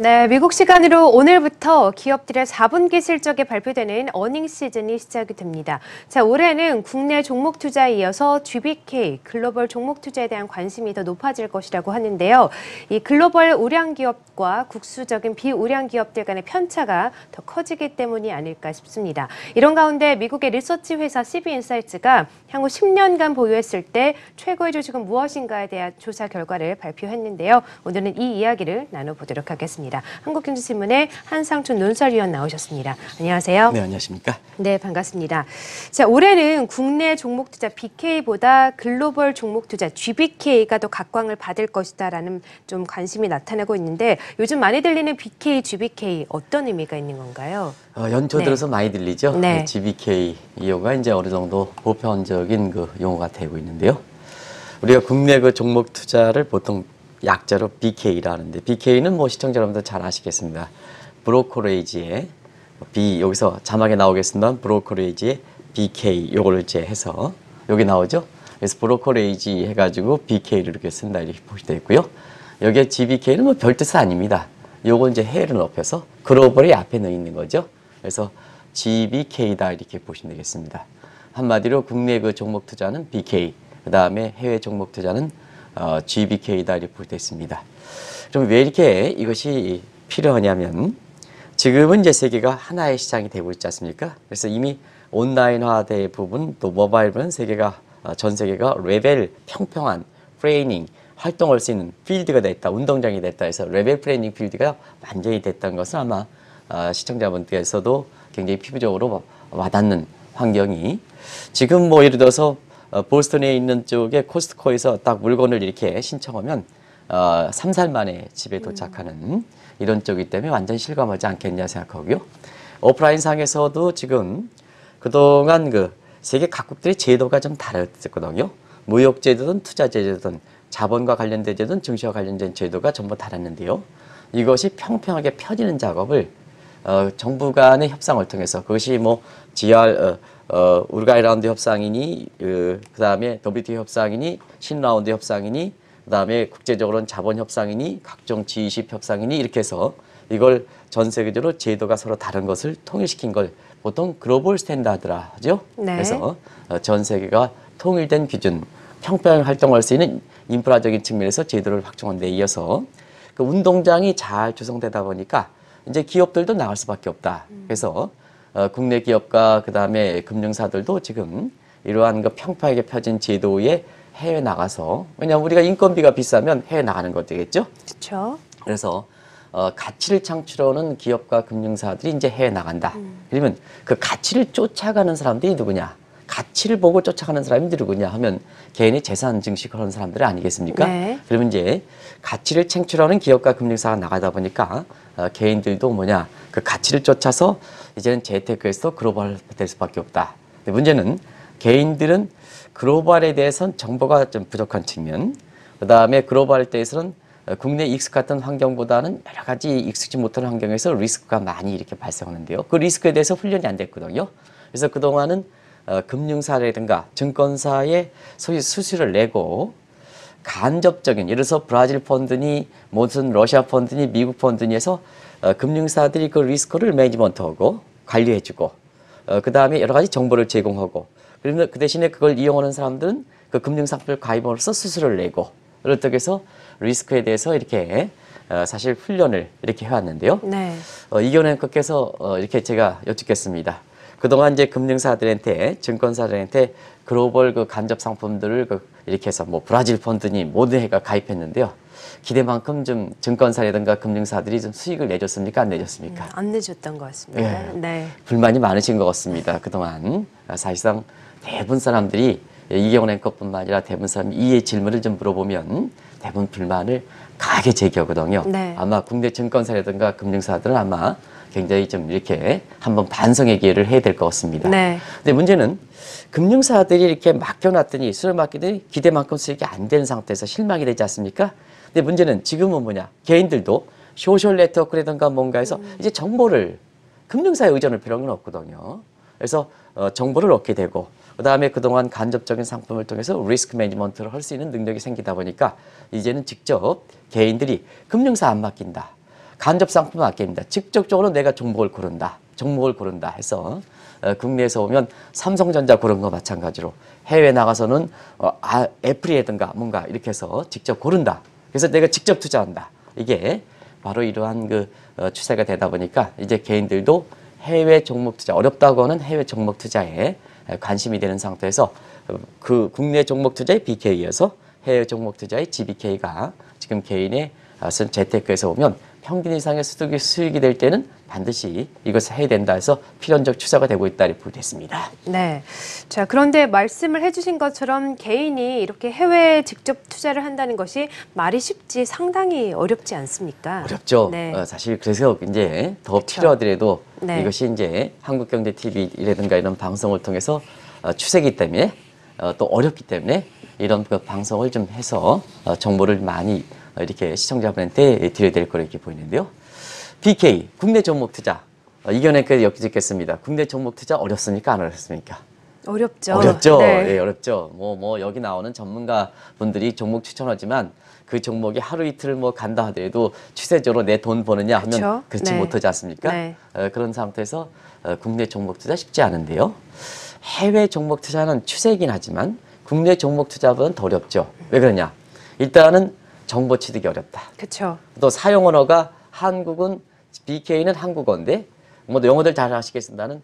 네, 미국 시간으로 오늘부터 기업들의 4분기 실적이 발표되는 어닝 시즌이 시작이 됩니다. 자, 올해는 국내 종목 투자에 이어서 GBK, 글로벌 종목 투자에 대한 관심이 더 높아질 것이라고 하는데요. 이 글로벌 우량 기업과 국수적인 비우량 기업들 간의 편차가 더 커지기 때문이 아닐까 싶습니다. 이런 가운데 미국의 리서치 회사 CB인사이트가 향후 10년간 보유했을 때 최고의 주식은 무엇인가에 대한 조사 결과를 발표했는데요. 오늘은 이 이야기를 나눠보도록 하겠습니다. 한국경제신문의 한상춘 논설위원 나오셨습니다. 안녕하세요. 네, 안녕하십니까? 네, 반갑습니다. 자, 올해는 국내 종목 투자 BK보다 글로벌 종목 투자 GBK가 더 각광을 받을 것이다라는 좀 관심이 나타나고 있는데 요즘 많이 들리는 BK, GBK 어떤 의미가 있는 건가요? 연초 들어서 많이 들리죠? 네. GBK 이 용어가 이제 어느 정도 보편적인 그 용어가 되고 있는데요. 우리가 국내 그 종목 투자를 보통 약자로 BK라 하는데 BK는 뭐 시청자 여러분들 잘 아시겠습니다. 브로커레이지의 여기서 자막에 나오겠습니다. 브로커레이지의 BK 요걸 이제 해서 여기 나오죠. 그래서 브로커레이지 해가지고 BK를 이렇게 쓴다 이렇게 보시면 되고요. 여기에 GBK는 뭐 별 뜻은 아닙니다. 요거 이제 해를 높여서 글로벌이 앞에 넣어 있는 거죠. 그래서 GBK다 이렇게 보시면 되겠습니다. 한마디로 국내 그 종목 투자는 BK, 그 다음에 해외 종목 투자는 GBK다 이렇게 보게 됐습니다. 그럼 왜 이렇게 이것이 필요하냐면 지금은 이제 세계가 하나의 시장이 되고 있지 않습니까? 그래서 이미 온라인화된 부분 또 모바일은 전 세계가 레벨 평평한 트레이닝 활동할 수 있는 필드가 됐다, 운동장이 됐다 해서 레벨 트레이닝 필드가 완전히 됐다는 것은 아마 시청자분께서도 굉장히 피부적으로 와닿는 환경이 지금 뭐 예를 들어서 보스턴에 있는 쪽에 코스트코에서 딱 물건을 이렇게 신청하면 3살 만에 집에 도착하는 이런 쪽이기 때문에 완전 실감하지 않겠냐 생각하고요. 오프라인 상에서도 지금 그동안 그 세계 각국들의 제도가 좀 다르거든요. 무역 제도든 투자 제도든 자본과 관련된 제도든 증시와 관련된 제도가 전부 다랐는데요. 이것이 평평하게 펴지는 작업을 정부 간의 협상을 통해서 그것이 뭐 우루과이 라운드 협상이니 그다음에 WTO 협상이니 신라운드 협상이니 그다음에 국제적으로는 자본 협상이니 각종 G20 협상이니 이렇게 해서 이걸 전 세계적으로 제도가 서로 다른 것을 통일시킨 걸 보통 글로벌 스탠다드라 하죠. 네. 그래서 전 세계가 통일된 기준, 평평하게 활동할 수 있는 인프라적인 측면에서 제도를 확충한 데 이어서 그 운동장이 잘 조성되다 보니까 이제 기업들도 나갈 수밖에 없다. 그래서 국내 기업과 그다음에 금융사들도 지금 이러한 그 평평하게 펴진 제도에 해외 나가서 왜냐하면 우리가 인건비가 비싸면 해외 나가는 거 되겠죠? 그렇죠. 그래서 가치를 창출하는 기업과 금융사들이 이제 해외 나간다. 그러면 그 가치를 쫓아가는 사람들이 누구냐? 가치를 보고 쫓아가는 사람이 누구냐 하면 개인의 재산 증식을 하는 사람들 아니겠습니까? 네. 그러면 이제 가치를 창출하는 기업과 금융사가 나가다 보니까 개인들도 그 가치를 쫓아서 이제는 재테크에서 글로벌 될 수밖에 없다. 근데 문제는 개인들은 글로벌에 대해서는 정보가 좀 부족한 측면, 그 다음에 글로벌에 대해서는 국내 익숙했던 환경보다는 여러 가지 익숙지 못한 환경에서 리스크가 많이 이렇게 발생하는데요. 그 리스크에 대해서 훈련이 안 됐거든요. 그래서 그동안은 금융사라든가 증권사에 소위 수수료를 내고 간접적인 예를 들어서 브라질 펀드니 무슨 러시아 펀드니 미국 펀드니 해서 금융사들이 그 리스크를 매니지먼트하고 관리해주고 그 다음에 여러 가지 정보를 제공하고 그러면 그 대신에 그걸 이용하는 사람들은 그 금융상품을 가입으로써 수수료를 내고 이렇게 해서 리스크에 대해서 이렇게 사실 훈련을 이렇게 해왔는데요. 네. 이견에 끝께서 이렇게 제가 여쭙겠습니다. 그동안 이제 금융사들한테 증권사들한테 글로벌 그 간접 상품들을 이렇게 해서 뭐 브라질 펀드니 모든 해가 가입했는데요. 기대만큼 좀 증권사라든가 금융사들이 좀 수익을 내줬습니까? 안 내줬습니까? 안 내줬던 것 같습니다. 네. 네. 불만이 많으신 것 같습니다. 그동안 사실상 대부분 사람들이 이경원 앵커뿐만 아니라 대부분 사람이 이 질문을 좀 물어보면 대부분 불만을 강하게 제기하거든요. 네. 아마 국내 증권사라든가 금융사들은 아마 굉장히 좀 이렇게 한번 반성의 기회를 해야 될 것 같습니다. 네. 근데 문제는 금융사들이 이렇게 맡겨놨더니 수수료 맡기더니 기대만큼 수익이 안 되는 상태에서 실망이 되지 않습니까? 근데 문제는 지금은 개인들도 소셜 네트워크라든가 뭔가 해서 이제 정보를 금융사에 의존할 필요는 없거든요. 그래서 정보를 얻게 되고 그다음에 그동안 간접적인 상품을 통해서 리스크 매니지먼트를 할 수 있는 능력이 생기다 보니까 이제는 직접 개인들이 금융사 안 맡긴다. 간접 상품 아낌입니다. 직접적으로 내가 종목을 고른다 해서 국내에서 오면 삼성전자 고른 거 마찬가지로 해외 나가서는 애플이라든가 뭔가 이렇게 해서 직접 고른다. 그래서 내가 직접 투자한다. 이게 바로 이러한 그 추세가 되다 보니까 이제 개인들도 해외 종목 투자, 어렵다고 하는 해외 종목 투자에 관심이 되는 상태에서 그 국내 종목 투자의 BK에서 해외 종목 투자의 GBK가 지금 개인의 재테크에서 보면 평균 이상의 수익이 될 때는 반드시 이것을 해야 된다 해서 필연적 추세가 되고 있다 이렇게 보겠습니다. 네. 자, 그런데 말씀을 해주신 것처럼 개인이 이렇게 해외에 직접 투자를 한다는 것이 말이 쉽지 상당히 어렵지 않습니까? 어렵죠. 네. 사실 그래서 이제 더 그렇죠. 필요하더라도 네. 이것이 이제 한국경제TV라든가 이런 방송을 통해서 추세기 때문에 또 어렵기 때문에 이런 그 방송을 좀 해서 정보를 많이 이렇게 시청자분한테 드려야 될 거로 이렇게 보이는데요. BK, 국내 종목 투자. 이겨내까 여쭙겠습니다. 국내 종목 투자 어렵습니까? 안 어렵습니까? 어렵죠. 어렵죠. 네. 예, 어렵죠. 여기 나오는 전문가 분들이 종목 추천하지만 그 종목이 하루 이틀 간다 하더라도 추세적으로 내 돈 버느냐 하면 그렇죠? 그렇지 네. 못하지 않습니까? 네. 그런 상태에서 국내 종목 투자 쉽지 않은데요. 해외 종목 투자는 추세이긴 하지만 국내 종목 투자보다는 더 어렵죠. 왜 그러냐? 일단은 정보 취득이 어렵다. 그렇죠. 또 사용 언어가 한국은 BK는 한국어인데 영어들 잘 하시겠습니다는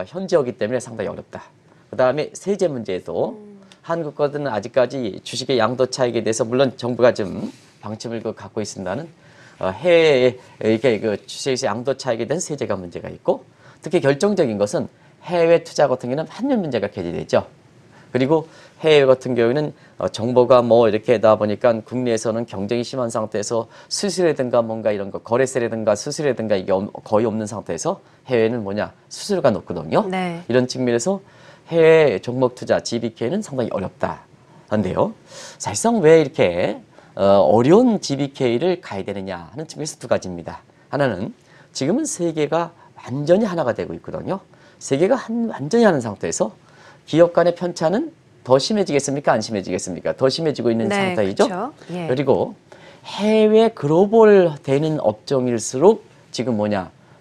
현지어기 때문에 상당히 어렵다. 그 다음에 세제 문제에도 한국 거들은 아직까지 주식의 양도 차익에 대해서 물론 정부가 좀 방침을 갖고 있습니다는 해외에 이렇게 그 주식에서 양도 차익에 대한 세제가 문제가 있고 특히 결정적인 것은 해외 투자 같은 경우는 환율 문제가 개재되죠. 그리고 해외 같은 경우에는 정보가 이렇게 하다 보니까 국내에서는 경쟁이 심한 상태에서 수수료라든가 뭔가 이런 거 거래세라든가 수수료라든가 이게 거의 없는 상태에서 해외는 수수료가 높거든요. 네. 이런 측면에서 해외 종목 투자 GBK는 상당히 어렵다. 한데요. 사실상 왜 이렇게 어려운 GBK를 가야 되느냐 하는 측면에서 두 가지입니다. 하나는 지금은 세계가 완전히 하나가 되고 있거든요. 세계가 완전히 하는 상태에서 기업 간의 편차는 더 심해지겠습니까? 안 심해지겠습니까? 더 심해지고 있는 네, 상태이죠. 그렇죠. 예. 그리고 해외 글로벌 되는 업종일수록 지금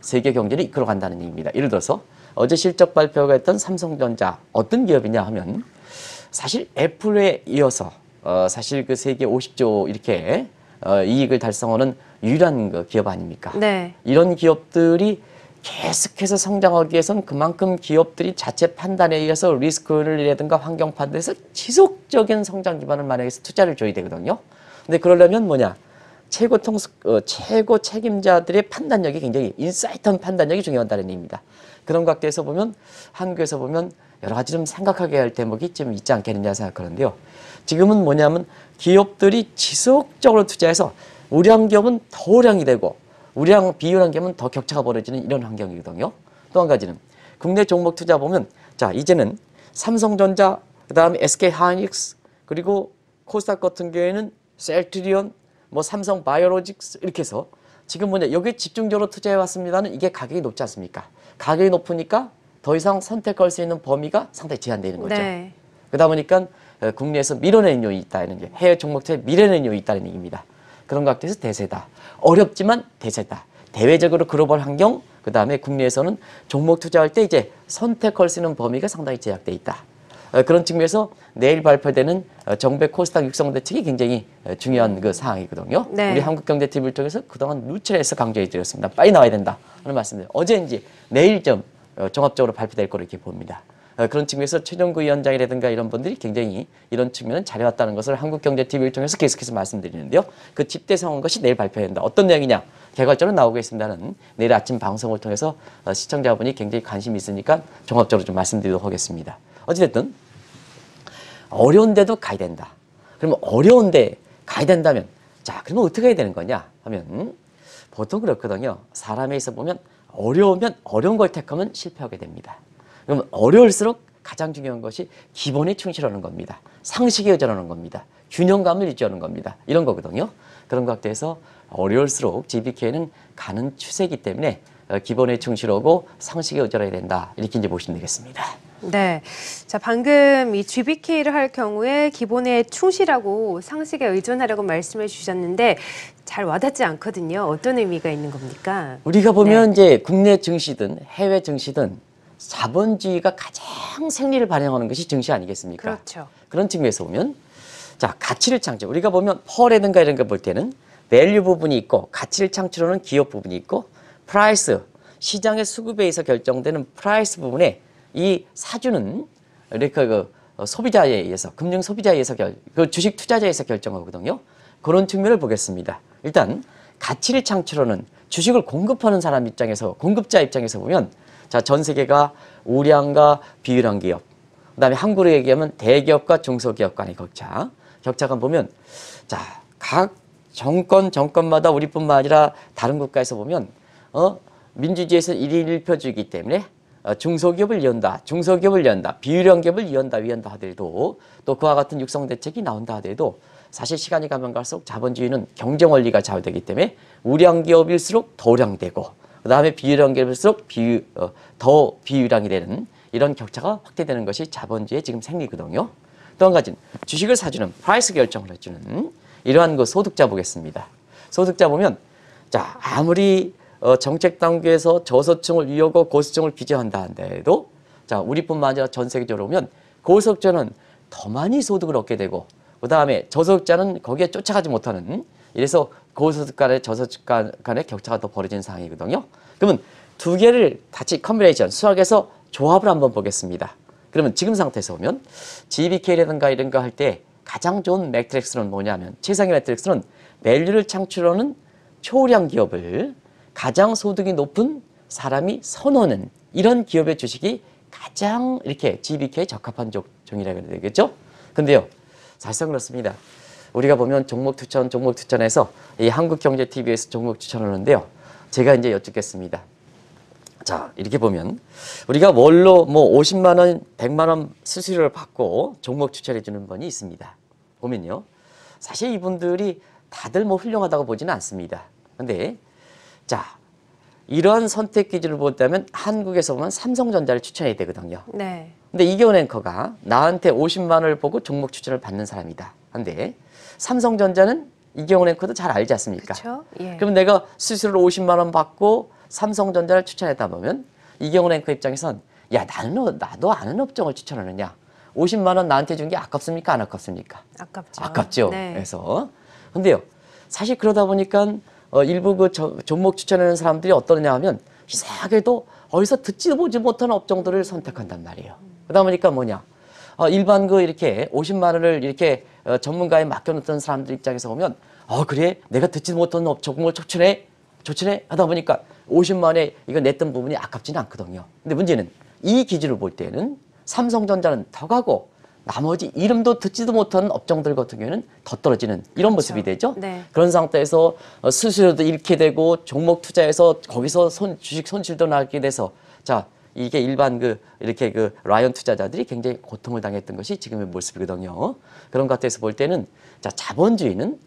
세계 경제를 이끌어간다는 얘기입니다. 예를 들어서 어제 실적 발표가 했던 삼성전자 어떤 기업이냐 하면 사실 애플에 이어서 사실 그 세계 50조 이렇게 이익을 달성하는 유일한 그 기업 아닙니까? 네. 이런 기업들이 계속해서 성장하기 위해서는 그만큼 기업들이 자체 판단에 의해서 리스크를이라든가 환경 판단에서 지속적인 성장 기반을 마련해서 투자를 줘야 되거든요. 근데 그러려면 최고 책임자들의 판단력이 굉장히 인사이트한 판단력이 중요하다는 얘기입니다. 그런 각도에서 보면 한국에서 보면 여러 가지 좀 생각하게 할 대목이 좀 있지 않겠느냐 생각하는데요. 지금은 기업들이 지속적으로 투자해서 우량 기업은 더 우량이 되고 비우량 기업은 더 격차가 벌어지는 이런 환경이거든요. 또 한 가지는 국내 종목 투자 보면 이제는 삼성전자, 그다음에 SK하이닉스 그리고 코스닥 같은 경우에는 셀트리온, 삼성바이오로직스 이렇게 해서 지금 여기에 집중적으로 투자해 왔습니다는 이게 가격이 높지 않습니까? 가격이 높으니까 더 이상 선택할 수 있는 범위가 상당히 제한되는 거죠. 네. 그러다 보니까 국내에서 밀어내는 요인이 있다는 게 해외 종목 투자에 밀어내는 요인이 있다는 얘기입니다. 그런 각도에서 대세다. 어렵지만 대세다. 대외적으로 글로벌 환경, 그 다음에 국내에서는 종목 투자할 때 이제 선택할 수 있는 범위가 상당히 제약돼 있다. 그런 측면에서 내일 발표되는 정부의 코스닥 육성 대책이 굉장히 중요한 그 사항이거든요. 네. 우리 한국경제TV를 통해서 그동안 누출해서 강조해 드렸습니다. 빨리 나와야 된다 하는 말씀입니다. 어제인지 내일 좀 종합적으로 발표될 거로 이렇게 봅니다. 그런 측면에서 최종구 위원장이라든가 이런 분들이 굉장히 이런 측면은 잘해왔다는 것을 한국경제TV를 통해서 계속해서 말씀드리는데요. 그 집대성한 것이 내일 발표된다. 어떤 내용이냐? 개괄적으로 나오겠습니다는 내일 아침 방송을 통해서 시청자분이 굉장히 관심이 있으니까 종합적으로 좀 말씀드리도록 하겠습니다. 어찌됐든 어려운데도 가야 된다. 그러면 어려운데 가야 된다면 그러면 어떻게 해야 되는 거냐 하면 보통 그렇거든요. 사람에 있어 보면 어려우면 어려운 걸 택하면 실패하게 됩니다. 그러면 어려울수록 가장 중요한 것이 기본에 충실하는 겁니다. 상식에 의존하는 겁니다. 균형감을 유지하는 겁니다. 이런 거거든요. 그런 각도에서 어려울수록 GBK는 가는 추세이기 때문에 기본에 충실하고 상식에 의존해야 된다. 이렇게 이제 보시면 되겠습니다. 네. 자, 방금 이 GBK를 할 경우에 기본에 충실하고 상식에 의존하라고 말씀해 주셨는데 잘 와닿지 않거든요. 어떤 의미가 있는 겁니까? 우리가 보면 이제 국내 증시든 해외 증시든 자본주의가 가장 생리를 반영하는 것이 증시 아니겠습니까? 그렇죠. 그런 측면에서 보면 자, 가치를 창출. 우리가 보면 펄이라든가 이런 거 볼 때는 밸류 부분이 있고 가치를 창출하는 기업 부분이 있고 프라이스, 시장의 수급에 의해서 결정되는 프라이스 부분에 이 사주는 이렇게 소비자에 의해서 금융 소비자에 의해서 그 주식 투자자에 의해서 결정하거든요. 그런 측면을 보겠습니다. 일단 가치를 창출하는 주식을 공급하는 사람 입장에서 공급자 입장에서 보면 자, 전 세계가 우량과 비율한 기업, 그다음에 한국으로 얘기하면 대기업과 중소기업 간의 격차가 보면 자, 각 정권마다 우리뿐만 아니라 다른 국가에서 보면 민주주의에서 1인 1표주의이기 때문에 중소기업을 이한다, 비율형 기업을 이한다 하더라도 또 그와 같은 육성 대책이 나온다 하더라도 사실 시간이 가면 갈수록 자본주의는 경쟁 원리가 좌우되기 때문에 우량 기업일수록 더 우량되고 그다음에 비율형 기업일수록 더 비유량이 되는 이런 격차가 확대되는 것이 자본주의의 지금 생리거든요. 또 한 가지는 주식을 사주는 프라이스 결정을 해주는 이러한 그 소득자 보겠습니다. 소득자 보면 자, 아무리 정책 단계에서 저소득층을 위하고 고소득층을 비저한다 한데도 자, 우리뿐만 아니라 전 세계적으로 보면 고소득자는 더 많이 소득을 얻게 되고 그다음에 저소득자는 거기에 쫓아가지 못하는 이래서 고소득 간의 저소득 간의 격차가 더 벌어지는 상황이거든요. 그러면 두 개를 같이 컨비네이션 수학에서 조합을 한번 보겠습니다. 그러면 지금 상태에서 보면 GBK라든가 이런 거 할 때 가장 좋은 매트릭스는 뭐냐면 최상의 매트릭스는 밸류를 창출하는 초우량 기업을 가장 소득이 높은 사람이 선호하는 이런 기업의 주식이 가장 이렇게 GBK에 적합한 종이라고 해야 되겠죠? 근데요, 사실상 그렇습니다. 우리가 보면 종목 추천에서 이 한국경제TV에서 종목 추천을 하는데요. 제가 이제 여쭙겠습니다. 자, 이렇게 보면 우리가 월로 뭐 50만 원, 100만 원 수수료를 받고 종목 추천해 주는 분이 있습니다. 보면요. 사실 이분들이 다들 뭐 훌륭하다고 보지는 않습니다. 근데 자, 이러한 선택 기준을 본다면 한국에서 보면 삼성전자를 추천해야 되거든요. 네. 근데 이경원 앵커가 나한테 50만 원을 보고 종목 추천을 받는 사람이다. 근데 삼성전자는 이경원 앵커도 잘 알지 않습니까? 그렇죠. 예. 그럼 내가 수수료를 50만 원 받고 삼성전자를 추천했다 보면 이경원 앵커 입장에선 야, 나도 아는 업종을 추천하느냐? 50만 원 나한테 준 게 아깝습니까? 안 아깝습니까? 아깝죠. 아깝죠. 네. 그래서 근데요. 사실 그러다 보니까 일부 그 종목 추천하는 사람들이 어떠냐 하면 이상하게도 어디서 듣지도 보지 못한 업종들을 선택한단 말이에요. 그러다 보니까 뭐냐? 일반 그 이렇게 50만 원을 이렇게 전문가에 맡겨놓던 사람들 입장에서 보면 그래? 내가 듣지도 못한 업종을 추천해 하다 보니까 50만 원에 이거 냈던 부분이 아깝지는 않거든요. 근데 문제는 이 기준을 볼 때는 삼성전자는 더 가고 나머지 이름도 듣지도 못한 업종들 같은 경우에는 더 떨어지는 이런 그렇죠. 모습이 되죠. 네. 그런 상태에서 수수료도 잃게 되고 종목 투자해서 거기서 주식 손실도 나게 돼서 자, 이게 일반 이렇게 라이언 투자자들이 굉장히 고통을 당했던 것이 지금의 모습이거든요. 그런 것 같아서 볼 때는 자, 자본주의는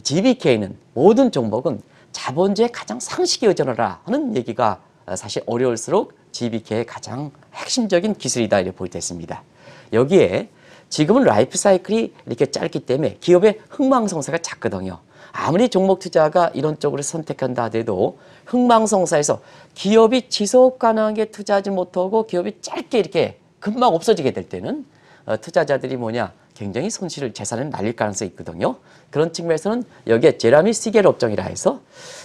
GBK는 모든 종목은 자본주의의 가장 상식에 의존하라 하는 얘기가 사실 어려울수록 GBK의 가장 핵심적인 기술이다 이렇게 볼 때 있습니다. 여기에 지금은 라이프 사이클이 이렇게 짧기 때문에 기업의 흥망성쇠가 작거든요. 아무리 종목 투자가 이런 쪽으로 선택한다 하더라도 흥망성쇠에서 기업이 지속 가능하게 투자하지 못하고 기업이 짧게 이렇게 금방 없어지게 될 때는 투자자들이 굉장히 재산을 날릴 가능성이 있거든요. 그런 측면에서는 여기에 제라미 시겔 업종이라 해서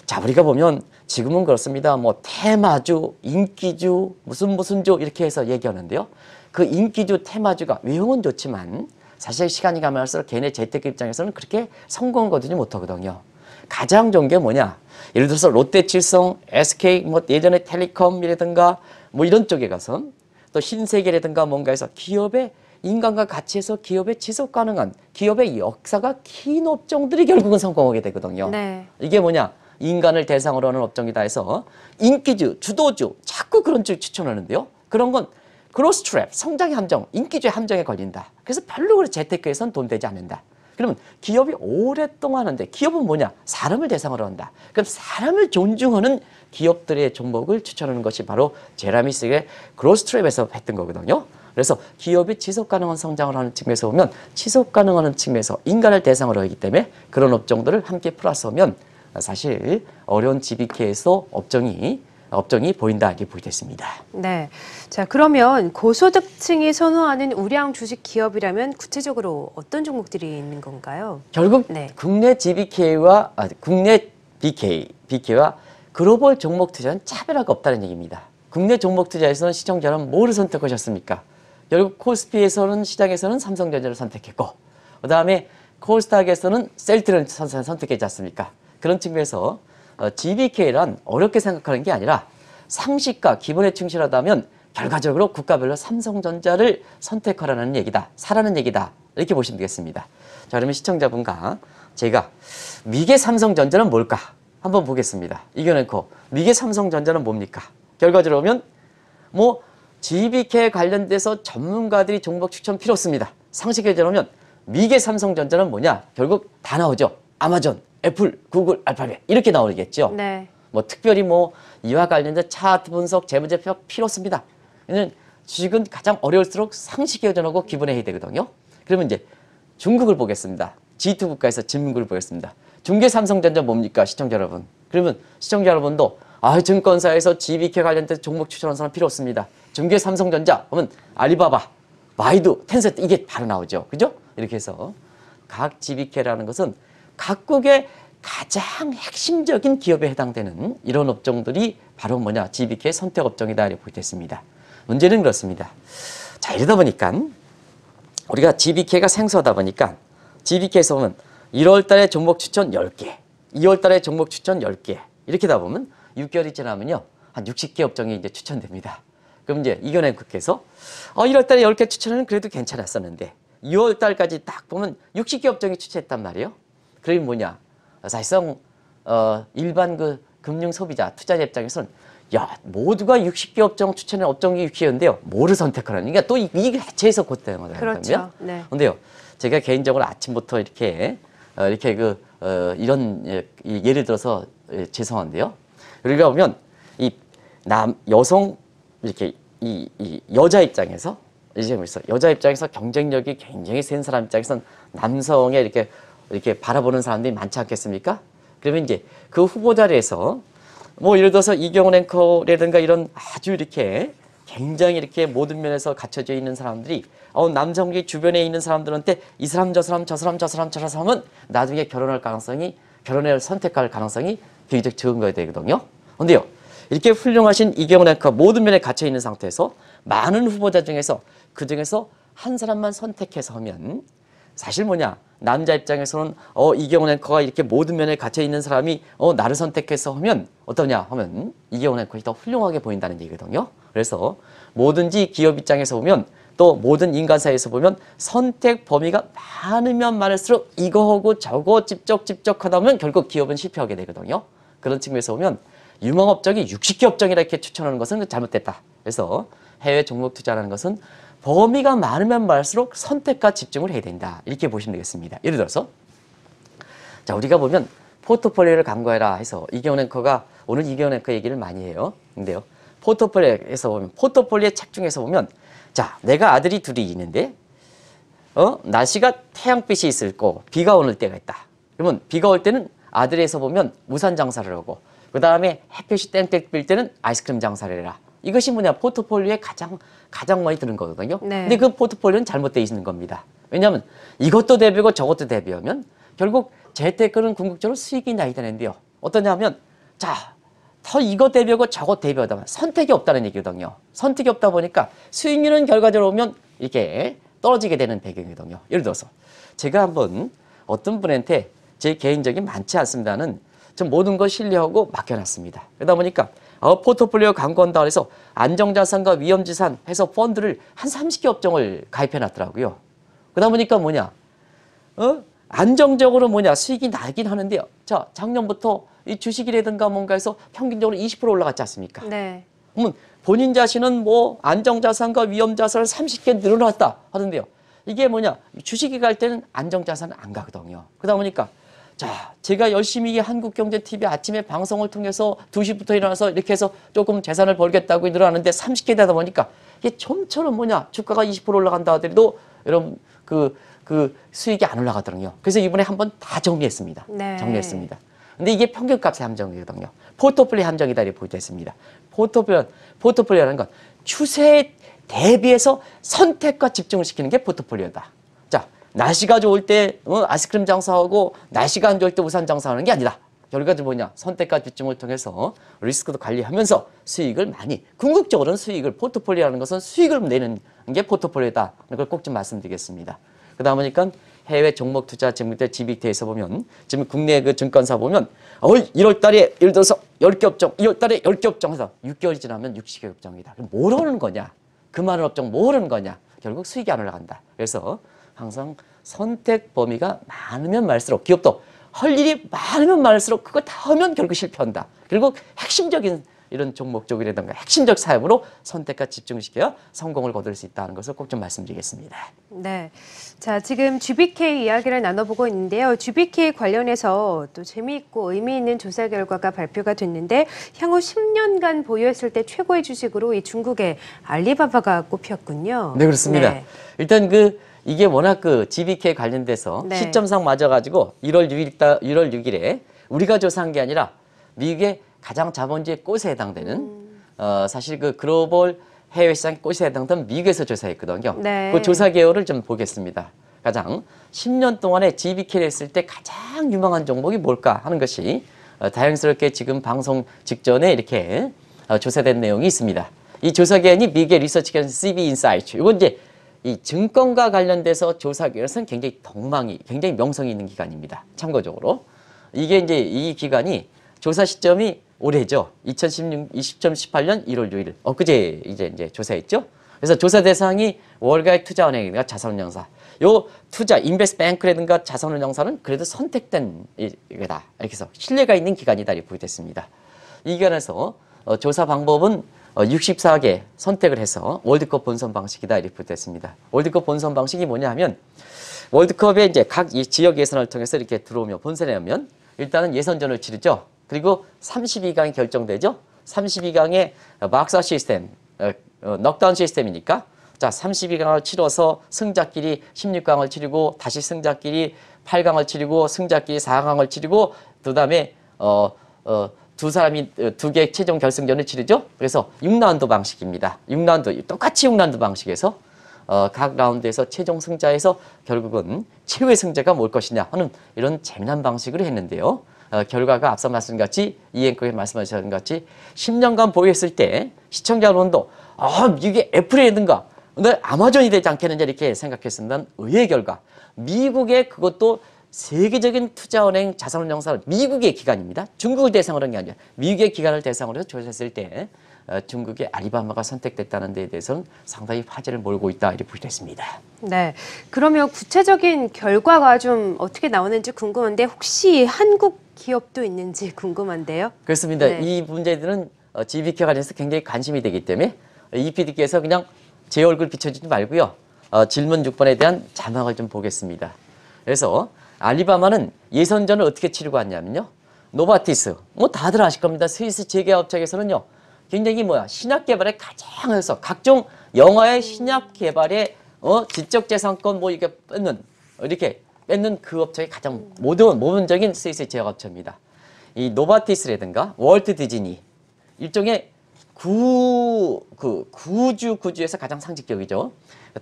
자, 우리가 보면 지금은 그렇습니다. 뭐 테마주, 인기주, 무슨주 이렇게 해서 얘기하는데요. 그 인기주, 테마주가 외형은 좋지만 사실 시간이 가면 할수록 걔네 재테크 입장에서는 그렇게 성공을 거두지 못하거든요. 가장 좋은 게 뭐냐? 예를 들어서 롯데칠성, SK, 뭐 예전에 텔레콤이라든가 뭐 이런 쪽에 가서 또 신세계라든가 뭔가 해서 기업의 인간과 가치에서 기업의 지속 가능한 기업의 역사가 긴 업종들이 결국은 성공하게 되거든요. 네. 이게 인간을 대상으로 하는 업종이다 해서 인기주, 주도주 자꾸 그런 쪽 추천하는데요. 그런 건 그로스 트랩, 성장의 함정, 인기주의 함정에 걸린다. 그래서 별로 재테크에선 돈 되지 않는다. 그러면 기업이 오랫동안 하는데 기업은 사람을 대상으로 한다. 그럼 사람을 존중하는 기업들의 종목을 추천하는 것이 바로 제라미 스의 그로스 트랩에서 했던 거거든요. 그래서 기업이 지속 가능한 성장을 하는 측면에서 보면 지속 가능한 측면에서 인간을 대상으로 하기 때문에 그런 업종들을 함께 플러스 하면 사실 어려운 GBK에서 업종이 보인다 이렇게 보이겠습니다. 네. 자, 그러면 고소득층이 선호하는 우량 주식 기업이라면 구체적으로 어떤 종목들이 있는 건가요? 결국 네. 국내 국내 BK와 글로벌 종목 투자는 차별화가 없다는 얘기입니다. 국내 종목 투자에서는 시청자 여러분 뭐를 선택하셨습니까? 결국 코스피에서는 시장에서는 삼성전자를 선택했고 그다음에 코스닥에서는 셀트리온을 선택했지 않습니까? 그런 측면에서 GBK란 어렵게 생각하는 게 아니라 상식과 기본에 충실하다면 결과적으로 국가별로 삼성전자를 선택하라는 얘기다. 사라는 얘기다. 이렇게 보시면 되겠습니다. 자, 그러면 시청자분과 제가 미개 삼성전자는 뭘까? 한번 보겠습니다. 이겨놓고 미개 삼성전자는 뭡니까? 결과적으로 보면 뭐 GBK 관련돼서 전문가들이 종목 추천 필요 없습니다. 상식에 들어오면 미개 삼성전자는 뭐냐? 결국 다 나오죠. 아마존, 애플, 구글, 알파벳 이렇게 나오겠죠. 네. 뭐 특별히 뭐 이와 관련된 차트 분석, 재무제표 필요 없습니다. 이는 주식은 가장 어려울수록 상식에 의존하고 기본에 해야 되거든요. 그러면 이제 중국을 보겠습니다. G2 국가에서 중국을 보겠습니다. 중개 삼성전자 뭡니까 시청자 여러분? 그러면 시청자 여러분도 증권사에서 GBK 관련된 종목 추천하는 사람 필요 없습니다. 중개 삼성전자 하면 알리바바, 바이두, 텐센트 이게 바로 나오죠. 그죠? 이렇게 해서 각 GBK라는 것은 각국의 가장 핵심적인 기업에 해당되는 이런 업종들이 바로 뭐냐? GBK 선택 업종이다 이렇게 보겠습니다. 문제는 그렇습니다. 자, 이러다 보니까 우리가 GBK가 생소하다 보니까 GBK에서 보면 1월 달에 종목 추천 10개, 2월 달에 종목 추천 10개 이렇게 다 보면 6개월이 지나면요. 한 60개 업종이 이제 추천됩니다. 그럼 이제 이겨낸 국회에서 1월 달에 10개 추천은 그래도 괜찮았었는데 2월 달까지 딱 보면 60개 업종이 추천했단 말이에요. 그러면 뭐냐? 사실상 일반 그 금융 소비자 투자자 입장에서는 야 모두가 60개 업종 추천한 업종이 60개인데요. 뭐를 선택하라는 그러니까 또 이게 해체해서 곧되는 거거든요. 그렇죠. 네. 근데요, 제가 개인적으로 아침부터 이렇게 이런 예를 들어서 죄송한데요. 우리가 보면 이 여성 이렇게 이 여자 입장에서 이제 뭐있어 여자 입장에서 경쟁력이 굉장히 센 사람 입장에서는 남성의 이렇게 바라보는 사람들이 많지 않겠습니까? 그러면 이제 그 후보 자리에서 뭐 예를 들어서 이경원 앵커라든가 이런 아주 이렇게 굉장히 이렇게 모든 면에서 갖춰져 있는 사람들이 남성이 주변에 있는 사람들한테 이 사람 저 사람 저 사람 저 사람 저 사람은 나중에 결혼을 선택할 가능성이 굉장히 적은 거야 되거든요. 근데요, 이렇게 훌륭하신 이경원 앵커 모든 면에 갇혀 있는 상태에서 많은 후보자 중에서 그 중에서 한 사람만 선택해서 하면 사실 뭐냐? 남자 입장에서는 이경원 앵커가 이렇게 모든 면에 갇혀 있는 사람이 나를 선택해서 하면 어떠냐 하면 이경원 앵커가 더 훌륭하게 보인다는 얘기거든요. 그래서 뭐든지 기업 입장에서 보면 또 모든 인간사에서 보면 선택 범위가 많으면 많을수록 이거하고 저거 집적 하다 보면 결국 기업은 실패하게 되거든요. 그런 측면에서 보면 유망업종이 60개 업종이라 이렇게 추천하는 것은 잘못됐다. 그래서 해외 종목 투자라는 것은 범위가 많으면 많을수록 선택과 집중을 해야 된다. 이렇게 보시면 되겠습니다. 예를 들어서 자 우리가 보면 포트폴리오를 강구해라 해서 이경원 앵커가 오늘 이경원 앵커 얘기를 많이 해요. 근데요. 포트폴리오에서 보면 포트폴리오 책 중에서 보면 자 내가 아들이 둘이 있는데 날씨가 태양빛이 있을 거 비가 오는 때가 있다. 그러면 비가 올 때는 아들에서 보면 우산 장사를 하고 그 다음에 햇빛이 땡땡 빌 때는 아이스크림 장사를 해라. 이것이 뭐냐 포트폴리오에 가장 많이 드는 거거든요. 네. 근데 그 포트폴리오는 잘못되어 있는 겁니다. 왜냐하면 이것도 대비하고 저것도 대비하면 결국 재테크는 궁극적으로 수익이 나야 되는데요. 어떠냐면 더 이거 대비하고 저것 대비하다 보면 선택이 없다는 얘기거든요. 선택이 없다 보니까 수익률은 결과적으로 보면 이렇게 떨어지게 되는 배경이거든요. 예를 들어서 제가 한번 어떤 분한테 제 개인적인 많지 않습니다는 좀 모든 걸 신뢰하고 맡겨놨습니다. 그러다 보니까 포트폴리오 광고한다 그래서 안정자산과 위험資産해서 펀드를 한 30개 업종을 가입해놨더라고요. 그러다 보니까 뭐냐 안정적으로 수익이 나긴 하는데요. 자 작년부터 이 주식이라든가 뭔가 해서 평균적으로 20% 올라갔지 않습니까? 네. 그러면 본인 자신은 뭐 안정자산과 위험자산을 30개 늘어났다 하던데요. 이게 뭐냐 주식이 갈 때는 안정자산은 안 가거든요. 그러다 보니까 자, 제가 열심히 한국경제TV 아침에 방송을 통해서 2시부터 일어나서 이렇게 해서 조금 재산을 벌겠다고 일어나는데 30개 되다 보니까 이게 좀처럼 뭐냐, 주가가 20% 올라간다 하더라도 여러분 그 수익이 안 올라가더라고요. 그래서 이번에 한번 다 정리했습니다. 네. 정리했습니다. 근데 이게 평균값의 함정이거든요. 포트폴리오 함정이다 이렇게 보여졌습니다. 포트폴리오라는 건 추세에 대비해서 선택과 집중을 시키는 게 포트폴리오다. 자, 날씨가 좋을 때 아이스크림 장사하고 날씨가 안 좋을 때 우산 장사하는 게 아니다. 결과는 뭐냐? 선택과 집중을 통해서 리스크도 관리하면서 수익을 많이, 궁극적으로는 수익을, 포트폴리오라는 것은 수익을 내는 게 포트폴리오다. 이걸 꼭 좀 말씀드리겠습니다. 그러다 보니까 해외 종목 투자 증권대 GBT에서 보면 지금 국내 그 증권사 보면 1월 달에 예를 들어서 10개 업종, 2월 달에 10개 업종 해서 6개월이 지나면 60개 업종이다. 그럼 뭐라는 거냐? 그 많은 업종 뭐라는 거냐? 결국 수익이 안 올라간다. 그래서 항상 선택 범위가 많으면 많을수록 기업도 할 일이 많으면 많을수록 그거 다 하면 결국 실패한다. 그리고 핵심적인 이런 종목 쪽이라든가 핵심적 사업으로 선택과 집중시켜야 성공을 거둘 수 있다는 것을 꼭 좀 말씀드리겠습니다. 네. 자, 지금 GBK 이야기를 나눠보고 있는데요. GBK 관련해서 또 재미있고 의미 있는 조사 결과가 발표가 됐는데 향후 10년간 보유했을 때 최고의 주식으로 이 중국의 알리바바가 꼽혔군요. 네, 그렇습니다. 네. 일단 이게 워낙 GBK 관련돼서 네. 시점상 맞아가지고 1월 6일에 우리가 조사한 게 아니라 미국의 가장 자본주의 꽃에 해당되는 사실 글로벌 해외 시장 꽃에 해당되는 미국에서 조사했거든요. 네. 그 조사 개요를 좀 보겠습니다. 가장 10년 동안에 GBK를 했을 때 가장 유망한 종목이 뭘까 하는 것이 다양스럽게 지금 방송 직전에 이렇게 조사된 내용이 있습니다. 이 조사 기관이 미국의 리서치 기관 CB 인사이트. 이건 이제 이 증권과 관련돼서 조사 기관에서는 굉장히 명성이 있는 기관입니다. 참고적으로 이게 이제 이 기관이 조사 시점이 올해죠. 2018년 1월 6일. 엊그제 이제 조사했죠. 그래서 조사 대상이 월가의 투자은행이나 자산운용사. 요 투자 인베스트뱅크라든가 자산운용사는 그래도 선택된 이거다. 이렇게 해서 신뢰가 있는 기관이다 이렇게 보여됐습니다. 이 기관에서 조사 방법은 64개 선택을 해서 월드컵 본선 방식이다 이렇게 보여됐습니다. 월드컵 본선 방식이 뭐냐 하면 월드컵에 이제 각 지역 예선을 통해서 이렇게 들어오면 본선에 오면 일단은 예선전을 치르죠. 그리고 32강이 결정되죠. 32강의 막사 시스템, 넉다운 시스템이니까 자 32강을 치러서 승자끼리 16강을 치르고 다시 승자끼리 8강을 치르고 승자끼리 4강을 치르고 그다음에 두 사람이 두 개 최종 결승전을 치르죠. 그래서 6라운드 방식입니다. 6라운드 똑같이 6라운드 방식에서 각 라운드에서 최종 승자에서 결국은 최후의 승자가 뭘 것이냐 하는 이런 재미난 방식으로 했는데요. 결과가 앞서 말씀같이 이앵커에 말씀하신 것 같이 10년간 보유했을 때 시청자 여러분도 이게 애플이라든가 아마존이 되지 않겠느냐 이렇게 생각했습니다. 의외의 결과 미국의 그것도 세계적인 투자은행 자산운용사 미국의 기관입니다. 중국을 대상으로 한 게 아니라 미국의 기관을 대상으로 해서 조사했을 때 중국의 알리바바가 선택됐다는 데에 대해서는 상당히 화제를 몰고 있다 이렇게 보여졌습니다. 네. 그러면 구체적인 결과가 좀 어떻게 나오는지 궁금한데 혹시 한국 기업도 있는지 궁금한데요. 그렇습니다. 네. 이 문제들은 GBK 관련해서 굉장히 관심이 되기 때문에 이 PD께서 그냥 제 얼굴 비춰주지 말고요. 질문 6번에 대한 자막을 좀 보겠습니다. 그래서 알리바바는 예선전을 어떻게 치르고 왔냐면요. 노바티스, 다들 아실 겁니다. 스위스 제개업체에서는요. 굉장히 신약 개발에 가장 해서 각종 영화의 신약 개발에 지적재산권 이렇게 뺏는 그 업체의 가장 모범적인 스위스 제약업체입니다. 이 노바티스라든가 월트 디즈니 일종의 구주에서 가장 상징적이죠.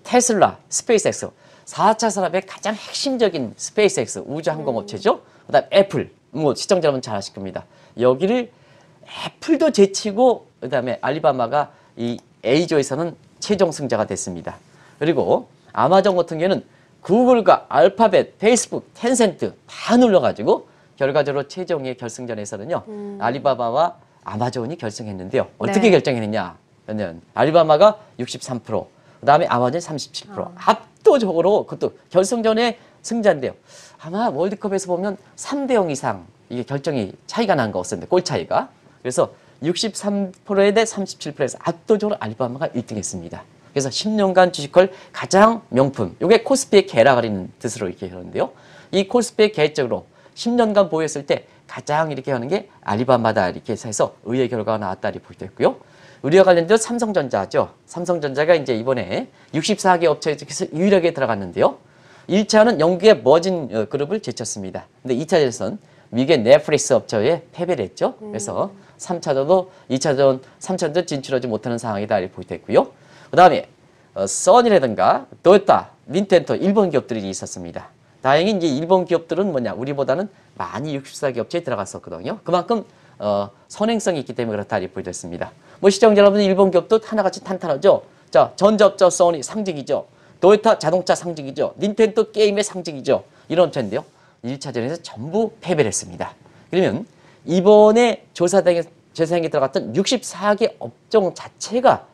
테슬라, 스페이스X 4차 산업의 가장 핵심적인 스페이스X 우주항공업체죠. 그다음 애플 시청자 여러분 잘 아실 겁니다. 여기를 애플도 제치고 그다음에 알리바바가 이 A조에서는 최종 승자가 됐습니다. 그리고 아마존 같은 경우는 구글과 알파벳, 페이스북, 텐센트 다 눌러가지고 결과적으로 최종의 결승전에서는요. 알리바바와 아마존이 결승했는데요. 어떻게 결정했느냐? 알리바바가 63%, 그다음에 아마존이 37%. 압도적으로 그것도 결승전의 승자인데요. 아마 월드컵에서 보면 3대0 이상 이게 결정이 차이가 난 거 없었는데 골 차이가. 그래서 63%에 대해 37%에서 압도적으로 알리바바가 1등했습니다. 그래서 10년간 주식할 가장 명품. 이게 코스피의 개라 가리는 뜻으로 이렇게 하는데요. 이 코스피의 개적으로 10년간 보유했을 때 가장 이렇게 하는 게 알리바바다 이렇게 해서 의회 결과가 나왔다 이렇게 보여졌고요. 우리와 관련된 삼성전자죠. 삼성전자가 이제 이번에 64개 업체 중에서 유일하게 들어갔는데요. 1차는 영국의 머진 그룹을 제쳤습니다. 근데 2차전에서는 미국의 넷플릭스 업체에 패배를 했죠. 그래서 3차전도 2차전, 3차전도 진출하지 못하는 상황이다 이렇게 보여졌고요. 그 다음에 써니라든가 도요타, 닌텐도 일본 기업들이 있었습니다. 다행히 이제 일본 기업들은 뭐냐 우리보다는 많이 64개 업체에 들어갔었거든요. 그만큼 선행성이 있기 때문에 그렇다 이렇게 보여졌습니다. 뭐 시청자 여러분 일본 기업도 하나같이 탄탄하죠. 자 전자업체 써니 상징이죠. 도요타 자동차 상징이죠. 닌텐도 게임의 상징이죠. 이런 업체인데요. 1차전에서 전부 패배를 했습니다. 그러면 이번에 조사에 들어갔던 64개 업종 자체가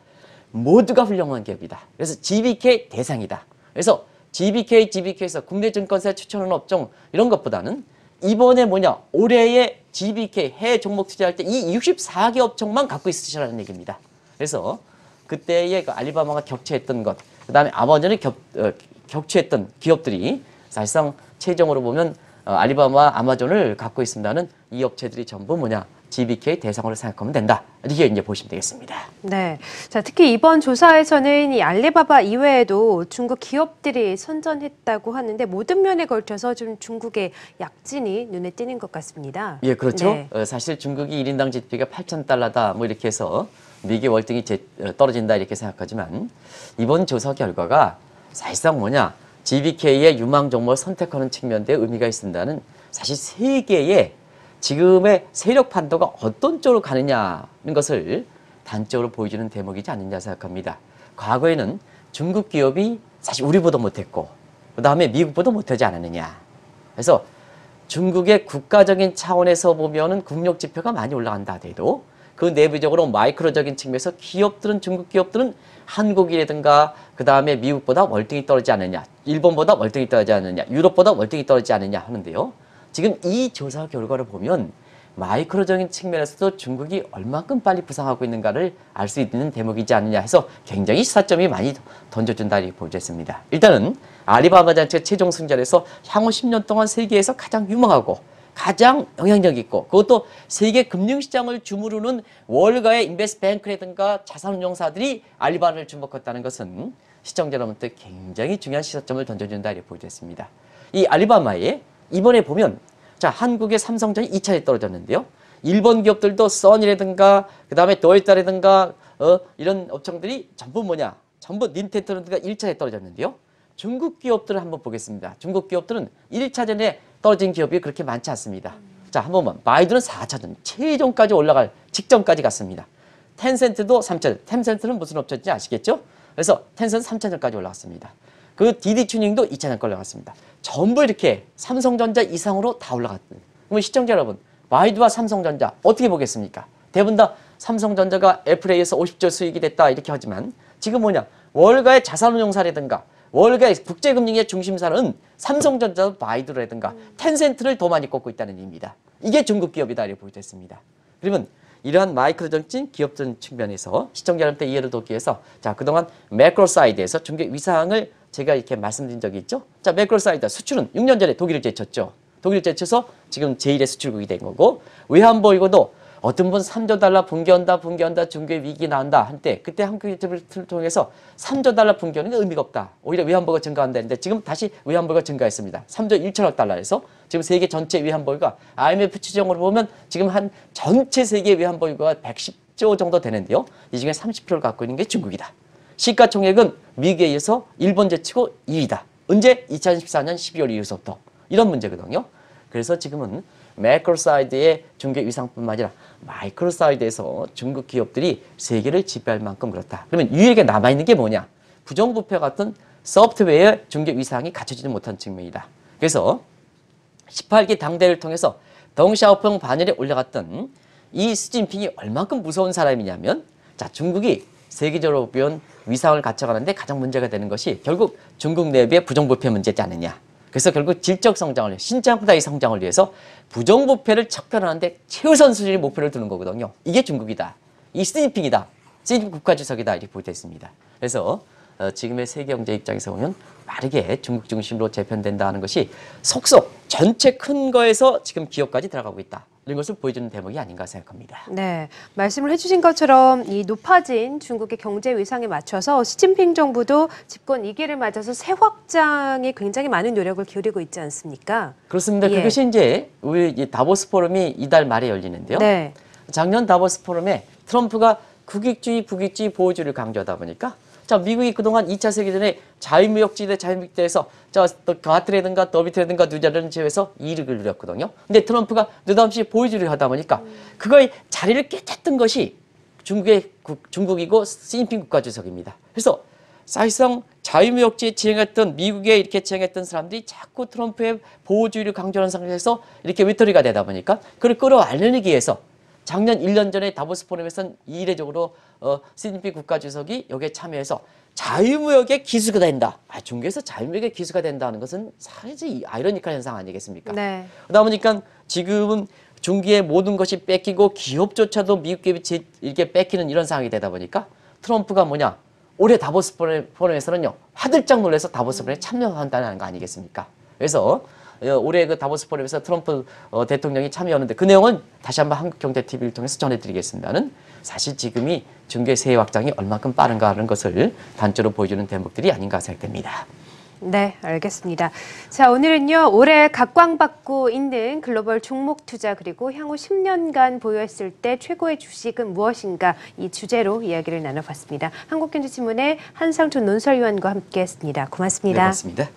모두가 훌륭한 기업이다. 그래서 GBK 대상이다. 그래서 GBK에서 국내 증권사에 추천하는 업종 이런 것보다는 이번에 뭐냐 올해의 GBK 해외 종목 투자할 때 이 64개 업종만 갖고 있으시라는 얘기입니다. 그래서 그때의 그 알리바바가 격추했던 것, 그 다음에 아마존이 격추했던 기업들이 사실상 최종으로 보면 알리바바와 아마존을 갖고 있습니다는 이 업체들이 전부 뭐냐 GBK 대상으로 생각하면 된다. 이렇게 이제 보시면 되겠습니다. 네. 자, 특히 이번 조사에서는 이 알리바바 이외에도 중국 기업들이 선전했다고 하는데 모든 면에 걸쳐서 좀 중국의 약진이 눈에 띄는 것 같습니다. 예, 그렇죠. 네. 사실 중국이 1인당 GDP가 8,000달러다 뭐 이렇게 해서 미국의 월등히 떨어진다 이렇게 생각하지만 이번 조사 결과가 사실상 뭐냐 GBK의 유망 종목을 선택하는 측면에 의미가 있습니다는 사실 세계의 지금의 세력 판도가 어떤 쪽으로 가느냐는 것을 단적으로 보여주는 대목이지 않느냐 생각합니다. 과거에는 중국 기업이 사실 우리보다 못했고 그 다음에 미국보다 못하지 않았느냐. 그래서 중국의 국가적인 차원에서 보면은 국력 지표가 많이 올라간다 하더라도 그 내부적으로 마이크로적인 측면에서 기업들은 중국 기업들은 한국이라든가 그 다음에 미국보다 월등히 떨어지지 않느냐, 일본보다 월등히 떨어지지 않느냐, 유럽보다 월등히 떨어지지 않느냐 하는데요. 지금 이 조사 결과를 보면 마이크로적인 측면에서도 중국이 얼마큼 빨리 부상하고 있는가를 알 수 있는 대목이지 않느냐 해서 굉장히 시사점이 많이 던져준다 이렇게 보여졌습니다. 일단은 알리바바 자체가 최종 승자에서 향후 10년 동안 세계에서 가장 유망하고 가장 영향력 있고 그것도 세계 금융시장을 주무르는 월가의 인베스트뱅크라든가 자산운용사들이 알리바바를 주목했다는 것은 시청자 여러분들 굉장히 중요한 시사점을 던져준다 이렇게 보여졌습니다. 이 알리바바에 이번에 보면 자 한국의 삼성전이 2차에 떨어졌는데요. 일본 기업들도 써니라든가 그 다음에 도요타라든가 이런 업종들이 전부 뭐냐 전부 닌텐도라든가 1차에 떨어졌는데요. 중국 기업들을 한번 보겠습니다. 중국 기업들은 1차전에 떨어진 기업이 그렇게 많지 않습니다. 자 한 번만 바이두는 4차전 최종까지 올라갈 직전까지 갔습니다. 텐센트도 3차전 텐센트는 무슨 업체인지 아시겠죠? 그래서 텐센트 3차전까지 올라갔습니다. 그 디디튜닝도 2차전까지 올라갔습니다. 전부 이렇게 삼성전자 이상으로 다 올라갔거든요. 그럼 시청자 여러분, 바이두와 삼성전자 어떻게 보겠습니까? 대부분 다 삼성전자가 애플에서 50조 수익이 됐다 이렇게 하지만 지금 뭐냐? 월가의 자산운용사라든가 월가의 국제금융의 중심사는 삼성전자, 바이두라든가 텐센트를 더 많이 꼽고 있다는 의미입니다. 이게 중국 기업이다 이렇게 보여졌습니다. 그러면 이러한 마이크로적인 기업적 측면에서 시청자 여러분께 이해를 돕기 위해서 자 그동안 매크로 사이드에서 중국의 위상을 제가 이렇게 말씀드린 적이 있죠. 자 매크로 사이드 수출은 6년 전에 독일을 제쳤죠. 독일을 제쳐서 지금 제1의 수출국이 된 거고 외환보유고도 어떤 분 3조 달러 붕괴한다 중국의 위기 나온다 한때 그때 한국 유튜브를 통해서 3조 달러 붕괴하는 게 의미가 없다. 오히려 외환보유가 증가한다는데 지금 다시 외환보유가 증가했습니다. 3조 1천억 달러에서 지금 세계 전체 외환보유가 IMF 추정으로 보면 지금 한 전체 세계 외환보유가 110조 정도 되는데요. 이 중에 30%를 갖고 있는 게 중국이다. 시가총액은 미국에 의해서 일본 제치고 2위다. 언제? 2014년 12월 이후부터 이런 문제거든요. 그래서 지금은 매크로 사이드의 중국의 위상뿐만 아니라 마이크로 사이드에서 중국 기업들이 세계를 지배할 만큼 그렇다. 그러면 유일하게 남아있는 게 뭐냐? 부정부패 같은 소프트웨어의 중국 위상이 갖춰지지 못한 측면이다. 그래서 18기 당대를 통해서 덩샤오펑 반열에 올라갔던 이 시진핑이 얼만큼 무서운 사람이냐면 자 중국이 세계적으로 보면 위상을 갖춰가는데 가장 문제가 되는 것이 결국 중국 내부의 부정부패 문제지 않느냐. 그래서 결국 질적 성장을 신장보다의 성장을 위해서 부정부패를 척결하는데 최우선 수준의 목표를 두는 거거든요. 이게 중국이다. 이 시진핑이다. 시진핑 국가주석이다. 이렇게 보여져 있습니다. 그래서 지금의 세계 경제 입장에서 보면 빠르게 중국 중심으로 재편된다는 것이 속속 전체 큰 거에서 지금 기업까지 들어가고 있다. 이런 것을 보여주는 대목이 아닌가 생각합니다. 네, 말씀을 해주신 것처럼 이 높아진 중국의 경제 위상에 맞춰서 시진핑 정부도 집권 2기를 맞아서 새 확장에 굉장히 많은 노력을 기울이고 있지 않습니까? 그렇습니다. 예. 그것이 이제 우리 이 다보스 포럼이 이달 말에 열리는데요. 네. 작년 다보스 포럼에 트럼프가 국익주의 보호주의를 강조하다 보니까 자, 미국이 그동안 2차 세계대전에 자유무역지대 자유무역지대에서 가트라든가 더비트라든가 누자를 제외해서 이익을 누렸거든요. 근데 트럼프가 느닷없이 보호주의를 하다 보니까 그거의 자리를 깨쳤던 것이 중국이고 시진핑 국가주석입니다. 그래서 사실상 자유무역지에 지향했던 미국에 이렇게 지향했던 사람들이 자꾸 트럼프의 보호주의를 강조하는 상태에서 이렇게 외톨이가 되다 보니까 그걸 끌어안으기 위해서 작년 1년 전에 다보스 포럼에서는 이례적으로 시진핑 국가주석이 여기에 참여해서 자유무역의 기수가 된다. 중국에서 자유무역의 기수가 된다는 것은 사실 아이러니컬 현상 아니겠습니까? 네. 그러다 보니까 지금은 중국의 모든 것이 뺏기고 기업조차도 미국 기업이 이렇게 뺏기는 이런 상황이 되다 보니까 트럼프가 뭐냐? 올해 다보스 포럼에서는요. 화들짝 놀라서 다보스 포럼에 참여한다는 거 아니겠습니까? 그래서 올해 그 다보스 포럼에서 트럼프 대통령이 참여하는데 그 내용은 다시 한번 한국경제TV를 통해서 전해드리겠습니다는 사실 지금이 중국의 세계 확장이 얼마큼 빠른가 하는 것을 단적으로 보여주는 대목들이 아닌가 생각됩니다. 네, 알겠습니다. 자, 오늘은요, 올해 각광받고 있는 글로벌 종목 투자 그리고 향후 10년간 보유했을 때 최고의 주식은 무엇인가 이 주제로 이야기를 나눠봤습니다. 한국경제신문의 한상준 논설위원과 함께했습니다. 고맙습니다. 네, 고맙습니다.